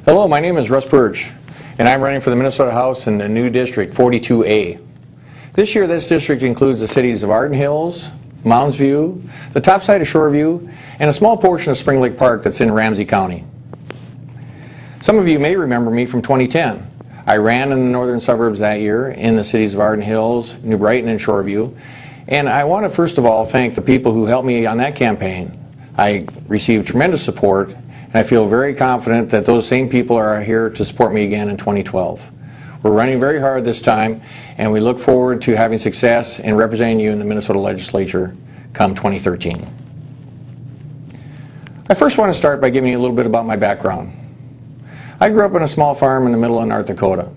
Hello, my name is Russ Bertsch, and I'm running for the Minnesota House in the new district, 42A. This year, this district includes the cities of Arden Hills, Mounds View, the top side of Shoreview, and a small portion of Spring Lake Park that's in Ramsey County. Some of you may remember me from 2010. I ran in the northern suburbs that year in the cities of Arden Hills, New Brighton, and Shoreview. And I want to first of all thank the people who helped me on that campaign. I received tremendous support, and I feel very confident that those same people are here to support me again in 2012. We're running very hard this time, and we look forward to having success in representing you in the Minnesota legislature come 2013. I first want to start by giving you a little bit about my background. I grew up on a small farm in the middle of North Dakota.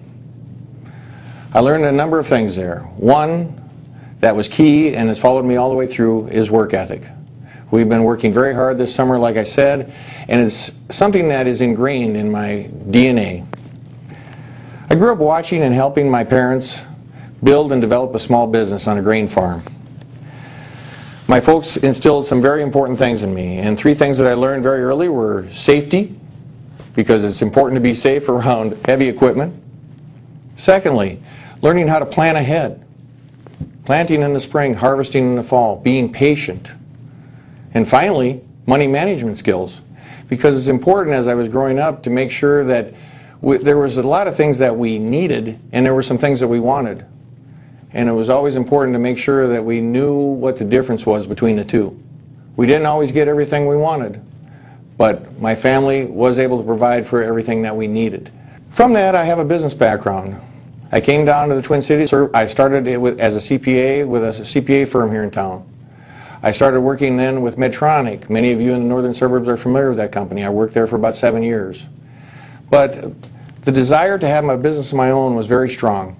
I learned a number of things there. One that was key and has followed me all the way through is work ethic. We've been working very hard this summer, like I said, and it's something that is ingrained in my DNA. I grew up watching and helping my parents build and develop a small business on a grain farm. My folks instilled some very important things in me, and three things that I learned very early were safety, because it's important to be safe around heavy equipment. Secondly, learning how to plan ahead. Planting in the spring, harvesting in the fall, being patient. And finally, money management skills, because it's important as I was growing up to make sure that there was a lot of things that we needed and there were some things that we wanted. And it was always important to make sure that we knew what the difference was between the two. We didn't always get everything we wanted, but my family was able to provide for everything that we needed. From that, I have a business background. I came down to the Twin Cities. I started as a CPA with a CPA firm here in town. I started working then with Medtronic. Many of you in the northern suburbs are familiar with that company. I worked there for about 7 years. But the desire to have my business of my own was very strong.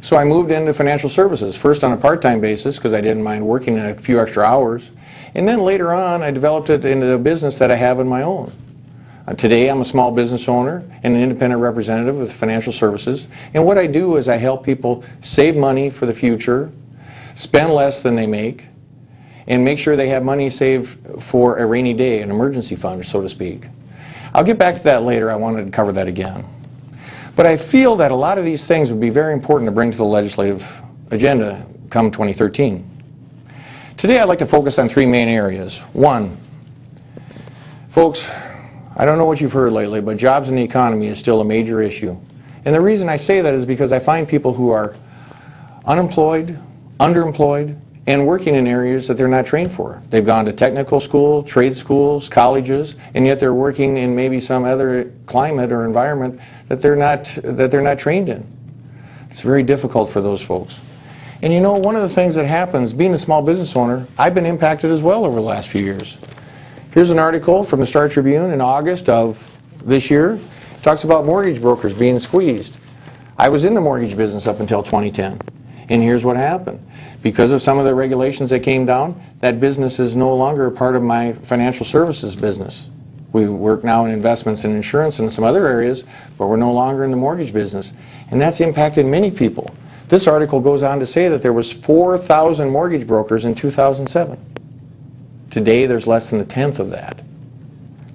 So I moved into financial services, first on a part-time basis because I didn't mind working a few extra hours. And then later on, I developed it into a business that I have in my own. Today, I'm a small business owner and an independent representative with financial services. And what I do is I help people save money for the future, spend less than they make, and make sure they have money saved for a rainy day, an emergency fund, so to speak. I'll get back to that later. I wanted to cover that again. But I feel that a lot of these things would be very important to bring to the legislative agenda come 2013. Today I'd like to focus on three main areas. One, folks, I don't know what you've heard lately, but jobs in the economy is still a major issue. And the reason I say that is because I find people who are unemployed, underemployed, and working in areas that they're not trained for. They've gone to technical school, trade schools, colleges, and yet they're working in maybe some other climate or environment that they're not trained in. It's very difficult for those folks. And you know, one of the things that happens, being a small business owner, I've been impacted as well over the last few years. Here's an article from the Star Tribune in August of this year. It talks about mortgage brokers being squeezed. I was in the mortgage business up until 2010. And here's what happened. Because of some of the regulations that came down, that business is no longer a part of my financial services business. We work now in investments and insurance and some other areas, but we're no longer in the mortgage business. And that's impacted many people. This article goes on to say that there was 4,000 mortgage brokers in 2007. Today, there's less than a tenth of that.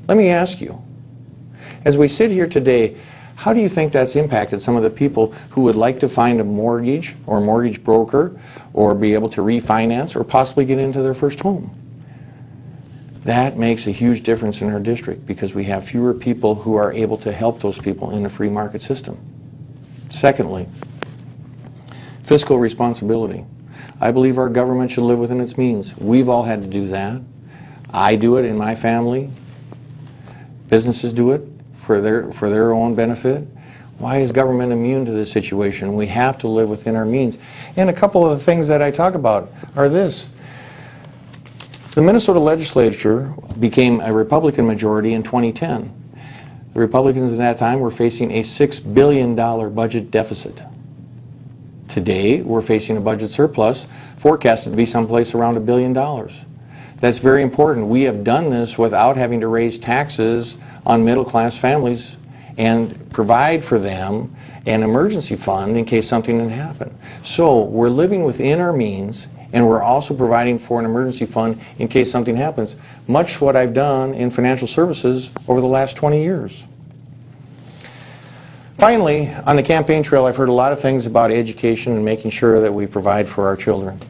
Let me ask you, as we sit here today, how do you think that's impacted some of the people who would like to find a mortgage or mortgage broker or be able to refinance or possibly get into their first home? That makes a huge difference in our district because we have fewer people who are able to help those people in the free market system. Secondly, fiscal responsibility. I believe our government should live within its means. We've all had to do that. I do it in my family. Businesses do it for their own benefit. Why is government immune to this situation? We have to live within our means. And a couple of the things that I talk about are this. The Minnesota legislature became a Republican majority in 2010. The Republicans at that time were facing a $6 billion budget deficit. Today, we're facing a budget surplus forecasted to be someplace around $1 billion. That's very important. We have done this without having to raise taxes on middle-class families and provide for them an emergency fund in case something didn't happen. So we're living within our means, and we're also providing for an emergency fund in case something happens, much what I've done in financial services over the last 20 years. Finally, on the campaign trail, I've heard a lot of things about education and making sure that we provide for our children.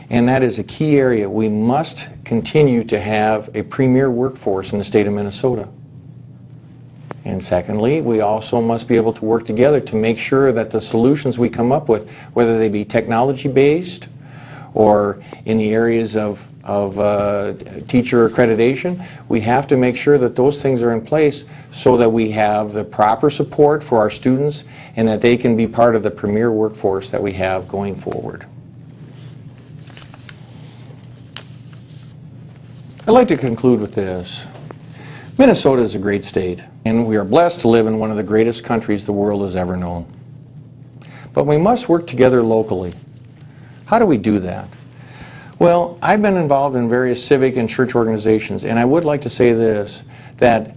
And that is a key area. We must continue to have a premier workforce in the state of Minnesota. And secondly, we also must be able to work together to make sure that the solutions we come up with, whether they be technology-based or in the areas of teacher accreditation, we have to make sure that those things are in place so that we have the proper support for our students and that they can be part of the premier workforce that we have going forward. I'd like to conclude with this. Minnesota is a great state, and we are blessed to live in one of the greatest countries the world has ever known. But we must work together locally. How do we do that? Well, I've been involved in various civic and church organizations, and I would like to say this, that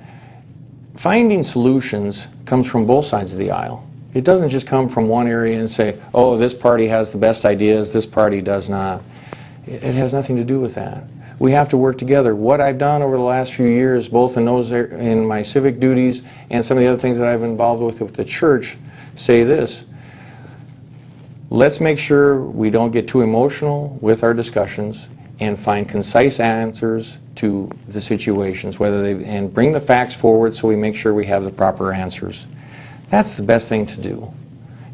finding solutions comes from both sides of the aisle. It doesn't just come from one area and say, oh, this party has the best ideas, this party does not. It has nothing to do with that. We have to work together. What I've done over the last few years, both in my civic duties and some of the other things that I've been involved with the church, say this. Let's make sure we don't get too emotional with our discussions and find concise answers to the situations, and bring the facts forward so we make sure we have the proper answers. That's the best thing to do.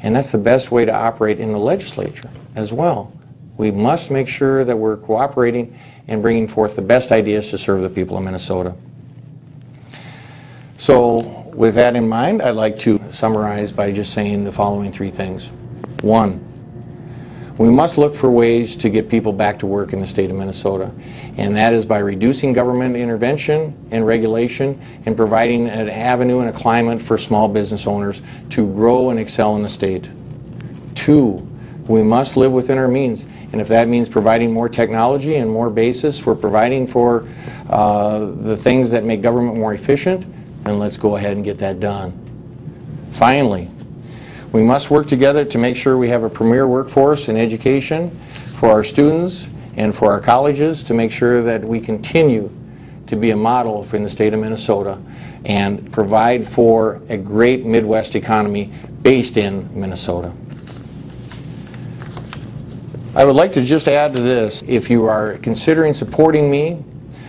And that's the best way to operate in the legislature as well. We must make sure that we're cooperating and bringing forth the best ideas to serve the people of Minnesota. So with that in mind, I'd like to summarize by just saying the following three things. One, we must look for ways to get people back to work in the state of Minnesota, and that is by reducing government intervention and regulation and providing an avenue and a climate for small business owners to grow and excel in the state. Two, we must live within our means, and if that means providing more technology and more basis for providing for the things that make government more efficient, then let's go ahead and get that done. Finally, we must work together to make sure we have a premier workforce in education for our students and for our colleges, to make sure that we continue to be a model in the state of Minnesota and provide for a great Midwest economy based in Minnesota. I would like to just add to this, if you are considering supporting me,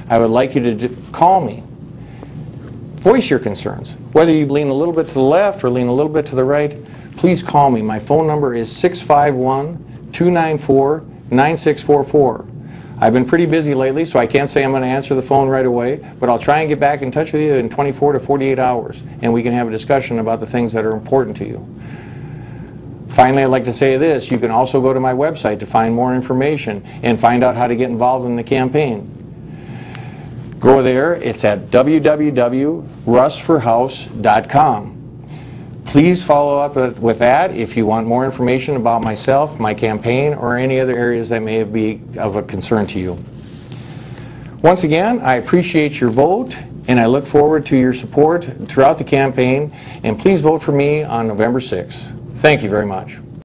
I would like you to call me. Voice your concerns. Whether you lean a little bit to the left or lean a little bit to the right, please call me. My phone number is 651-294-9644. I've been pretty busy lately, so I can't say I'm going to answer the phone right away, but I'll try and get back in touch with you in 24 to 48 hours, and we can have a discussion about the things that are important to you. Finally, I'd like to say this. You can also go to my website to find more information and find out how to get involved in the campaign. Go there. It's at www.russforhouse.com. Please follow up with that if you want more information about myself, my campaign, or any other areas that may be of a concern to you. Once again, I appreciate your vote, and I look forward to your support throughout the campaign. And please vote for me on November 6th. Thank you very much.